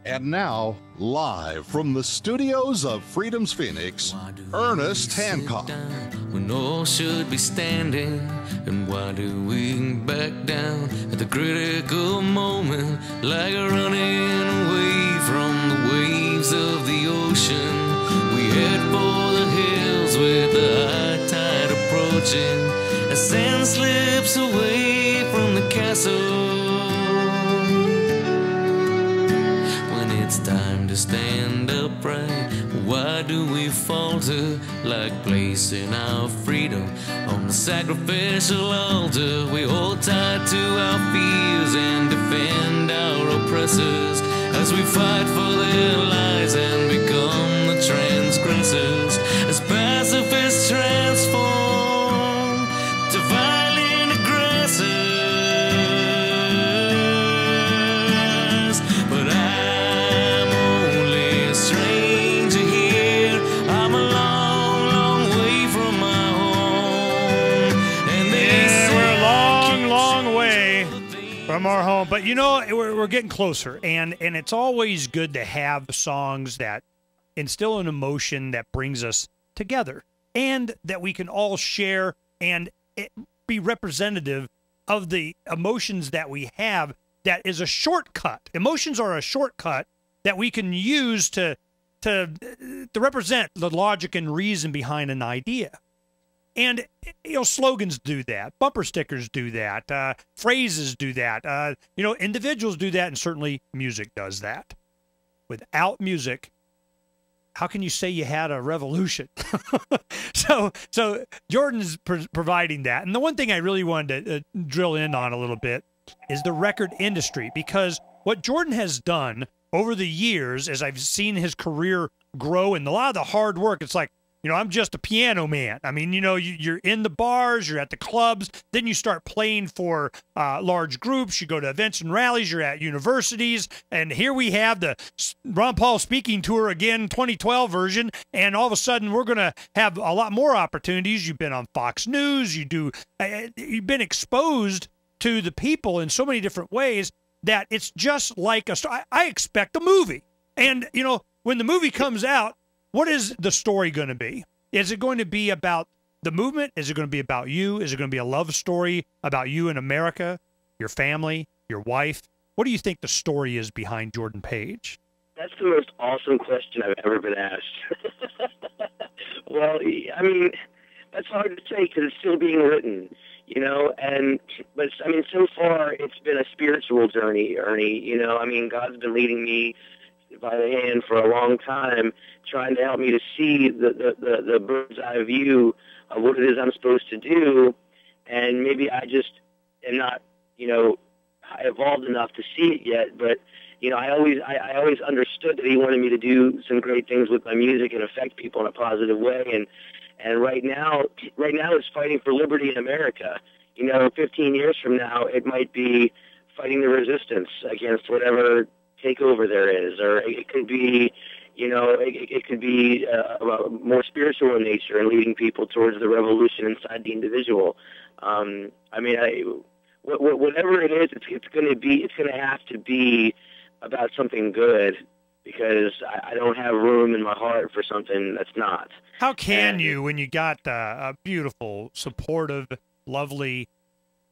And now, live from the studios of Freedom's Phoenix, Ernest Hancock. When all should be standing, and why do we back down at the critical moment, like running away from the waves of the ocean? We head for the hills with the high tide approaching, as sand slips away from the castle. It's time to stand upright. Why do we falter, like placing our freedom on the sacrificial altar? We hold tight to our fears and defend our oppressors as we fight for their lives and become the transgressors, as pacifists transform to violent aggressors. But from our home, but you know, we're getting closer, and it's always good to have songs that instill an emotion that brings us together, and that we can all share and be representative of the emotions that we have. That is a shortcut. Emotions are a shortcut that we can use to represent the logic and reason behind an idea. And, you know, slogans do that. Bumper stickers do that. Phrases do that. You know, individuals do that, and certainly music does that. Without music, how can you say you had a revolution? So Jordan's providing that. And the one thing I really wanted to drill in on a little bit is the record industry, because what Jordan has done over the years, as I've seen his career grow and a lot of the hard work, it's like, you know, I'm just a piano man. I mean, you know, you're in the bars, you're at the clubs, then you start playing for large groups, you go to events and rallies, you're at universities, and here we have the Ron Paul speaking tour again, 2012 version, and all of a sudden we're going to have a lot more opportunities. You've been on Fox News, you've been exposed to the people in so many different ways that it's just like I expect a movie. And, you know, when the movie comes out, what is the story going to be? Is it going to be about the movement? Is it going to be about you? Is it going to be a love story about you in America, your family, your wife? What do you think the story is behind Jordan Page? That's the most awesome question I've ever been asked. Well, I mean, that's hard to say because it's still being written, you know. But I mean, so far it's been a spiritual journey, Ernie. You know, I mean, God's been leading me by the hand for a long time, trying to help me to see the bird's eye view of what it is I'm supposed to do, and maybe I just am not, you know, evolved enough to see it yet. But you know, I always understood that He wanted me to do some great things with my music and affect people in a positive way. And right now it's fighting for liberty in America. You know, 15 years from now, it might be fighting the resistance against whatever takeover there is, or it could be, you know, it could be more spiritual in nature and leading people towards the revolution inside the individual. I mean, whatever it is, it's going to have to be about something good, because I don't have room in my heart for something that's not. How can you, when you got a beautiful, supportive, lovely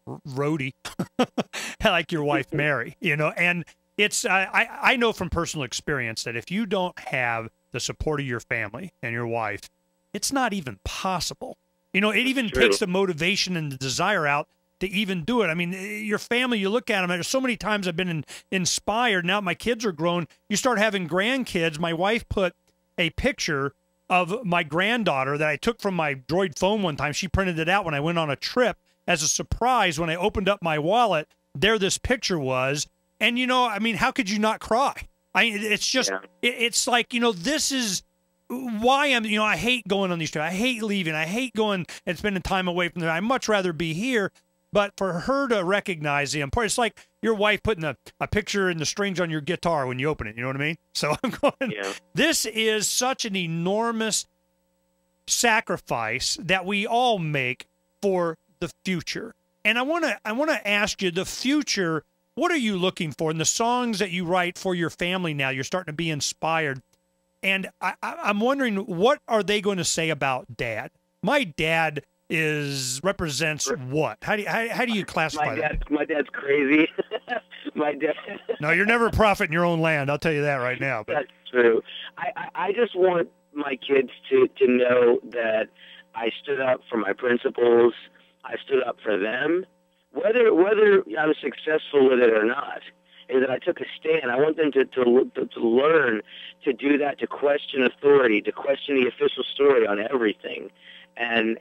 roadie like your wife Mary, you know, and it's I know from personal experience that if you don't have the support of your family and your wife, it's not even possible. You know, it even takes the motivation and the desire out to even do it. I mean, your family, you look at them, there's so many times I've been inspired. Now my kids are grown. You start having grandkids. My wife put a picture of my granddaughter that I took from my Droid phone one time. She printed it out when I went on a trip as a surprise. When I opened up my wallet, there this picture was. And, you know, I mean, how could you not cry? It's just, it's like, you know, this is why you know, I hate going on these trips. I hate leaving. I hate going and spending time away from them. I'd much rather be here. But for her to recognize the importance, it's like your wife putting a picture in the strings on your guitar when you open it. You know what I mean? So I'm going, this is such an enormous sacrifice that we all make for the future. And I want to ask you, the future, what are you looking for in the songs that you write for your family now? You're starting to be inspired. And I'm wondering, what are they going to say about Dad? My dad represents what? How do you classify that? My dad's crazy. My dad. No, you're never a prophet in your own land. I'll tell you that right now. But. That's true. I just want my kids to know that I stood up for my principles. I stood up for them, whether I'm successful with it or not. Is that I took a stand. I want them to learn to do that, to question authority, to question the official story on everything. And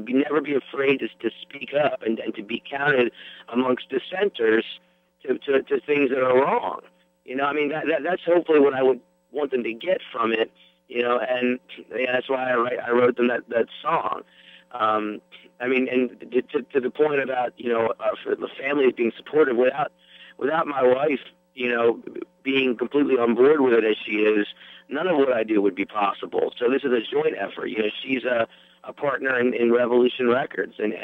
never be afraid to speak up and to be counted amongst dissenters to things that are wrong. You know, I mean, that's hopefully what I would want them to get from it, you know, and that's why I wrote them that song. I mean, and to the point about, you know, for the families being supportive, without my wife, you know, being completely on board with it as she is, none of what I do would be possible. So this is a joint effort. You know, she's a partner in Revolution Records, and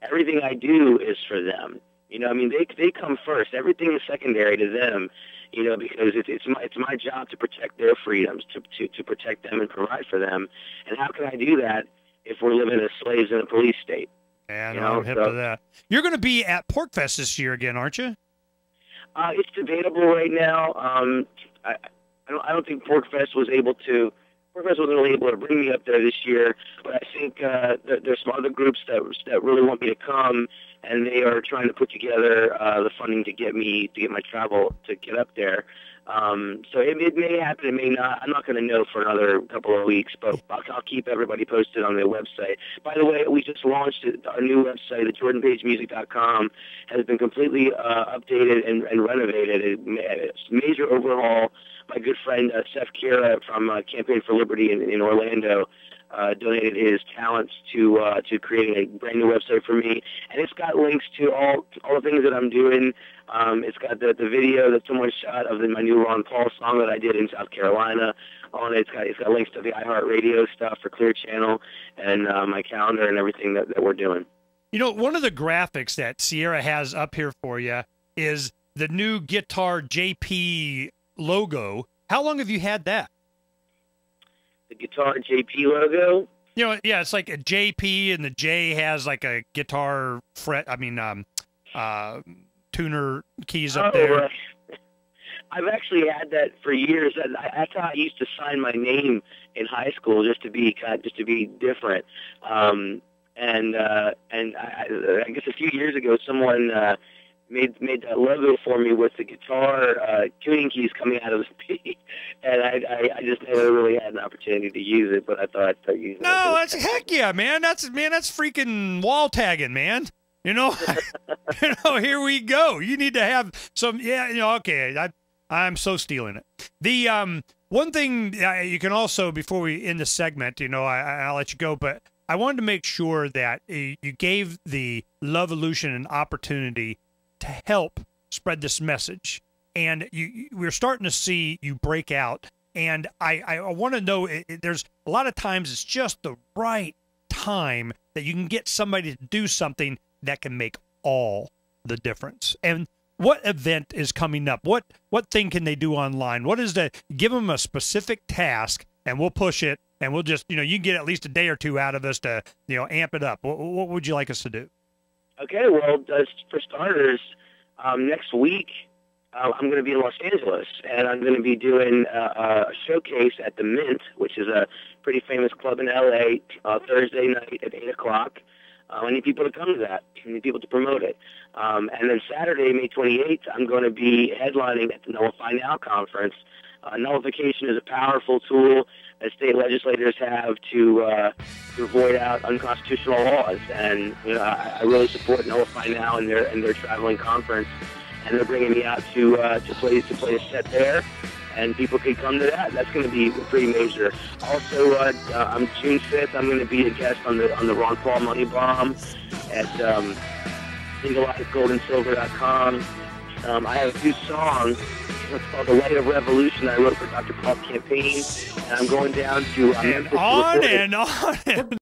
everything I do is for them. You know, I mean, they come first. Everything is secondary to them. You know, because it's my job to protect their freedoms, to protect them and provide for them. And how can I do that if we're living as slaves in a police state? Yeah, I'm hip to that. You're going to be at PorcFest this year again, aren't you? It's debatable right now. I don't think PorcFest wasn't really able to bring me up there this year, but I think there's some other groups that really want me to come, and they are trying to put together the funding to get my travel to get up there. So it may happen, it may not. I'm not going to know for another couple of weeks, but I'll keep everybody posted on their website. By the way, we just launched our new website, the JordanPageMusic.com, has been completely updated and renovated. It's a major overhaul. My good friend Seth Kira from Campaign for Liberty in Orlando donated his talents to creating a brand new website for me, and it's got links to all the things that I'm doing. It's got the video that someone shot of my new Ron Paul song that I did in South Carolina on it. It's got links to the iHeart Radio stuff for Clear Channel and my calendar and everything that we're doing. You know, one of the graphics that Sierra has up here for you is the new Guitar JP logo. How long have you had that? The Guitar JP logo? You know, yeah, it's like a JP, and the J has like a guitar fret. I mean, tuner keys up there. I've actually had that for years. That's how I used to sign my name in high school, just to be different. And I guess a few years ago, someone made that logo for me with the guitar tuning keys coming out of the P, and I just never really had an opportunity to use it, but I thought I'd use it. No, that's heck yeah, man. That's freaking wall tagging, man. You know, here we go. You need to have some. Yeah, you know. Okay, I'm so stealing it. The one thing you can also, before we end the segment, you know, I'll let you go, but I wanted to make sure that you gave the Lovolution an opportunity to help spread this message, and we're starting to see you break out. And I want to know, there's a lot of times it's just the right time that you can get somebody to do something that can make all the difference. And what event is coming up? What thing can they do online? What is give them a specific task, and we'll push it, and we'll just, you know, you can get at least a day or two out of us to, you know, amp it up. What would you like us to do? Okay, well, for starters, next week I'm going to be in Los Angeles, and I'm going to be doing a showcase at the Mint, which is a pretty famous club in L.A., Thursday night at 8 o'clock. I need people to come to that. I need people to promote it. And then Saturday, May 28th, I'm going to be headlining at the Nullify Now conference. Nullification is a powerful tool that state legislators have to void out unconstitutional laws. And you know, I really support Nullify Now and their traveling conference. And they're bringing me out to play a set there. And people can come to that. That's going to be pretty major. Also, on June 5th, I'm going to be a guest on the Ron Paul Money Bomb at singleifegoldensilver.com. I have a few songs. It's called The Light of Revolution I wrote for Dr. Paul's campaign. And I'm going down to Memphis. On and on.